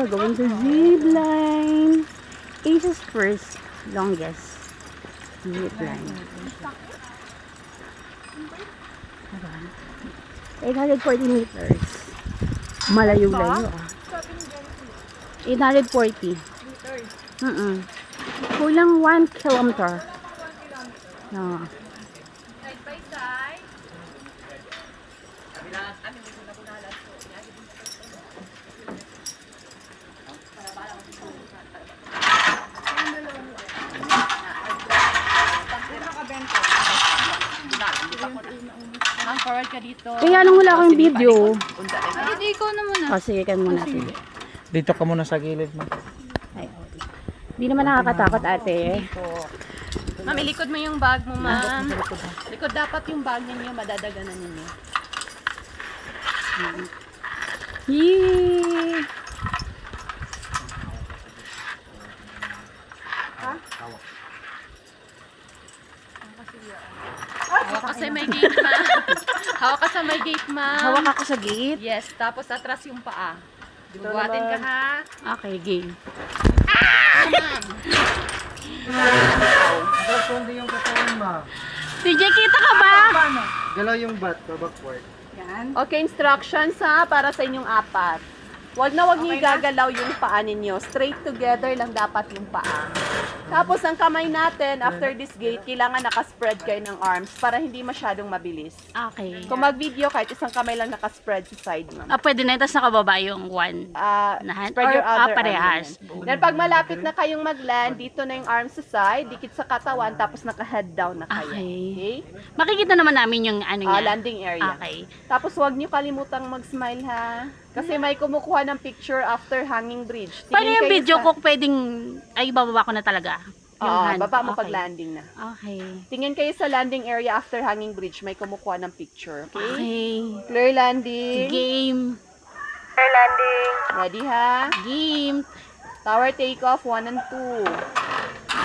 going to zipline. Asia's first longest zipline. Diba? 840 meters. Malayo-layo ah. 840. Kulang 1 kilometer. No. Side by side. Forward ka dito. Kaya nung wala akong video. Hindi ko na muna. O sige, kan muna. Sige. Dito ka muna sa gilid mo. Ay, hindi naman nakakatakot ate. Ma'am, ilikod mo yung bag mo, ma'am. Likod dapat yung bag ninyo, madadaganan ninyo. Yee! Hawak ka sa may gate, ma'am. Hawak ka sa may gate, ma'am. Hawak ako sa gate. Yes, tapos atras yung paa. Bubuhatin ka, ha? Okay, game. Hindi yung katawan mo. TJ, kita ka ba? Galaw yung butt, backward. Okay, instructions ha, para sa inyong apat. Wag niyo igagalaw yung paa ninyo. Straight together lang dapat yung paa. Tapos ang kamay natin, after this gate, kailangan nakaspread kayo ng arms para hindi masyadong mabilis. Okay. Kung mag-video, kahit isang kamay lang nakaspread sa side, ma'am. Pwede na ito sa kababa yung one. Nahan? Spread your Or, other parehas. arm. Then pag malapit na kayong mag-land, dito na yung arms sa side, dikit sa katawan, tapos naka-head down na kayo. Okay. Makikita naman namin yung ano niya. Landing area. Okay. Tapos huwag niyo kalimutang mag-smile ha. Kasi may kumukuha ng picture after hanging bridge. Paano Tingin yung kayo video sa- ko pwedeng, ay bababa ko na talaga? Yung Oo, hand. baba mo Okay. pag landing na. Okay. Tingin kayo sa landing area after hanging bridge. May kumukuha ng picture. Okay? Okay. Clear landing. Game. Clear landing. Ready ha? Game. Tower takeoff 1 and 2.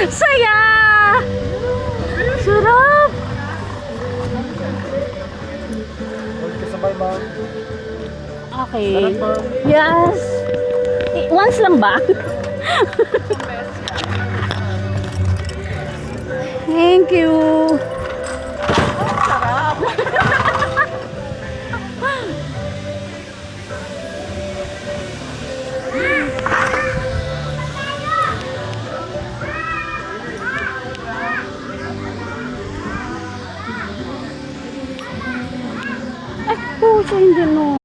Saya! Sarap! Huwag ka sabay ba? Okay. Sarap ba? Yes. Once lang ba? Thank you. Ay, puso hindi no.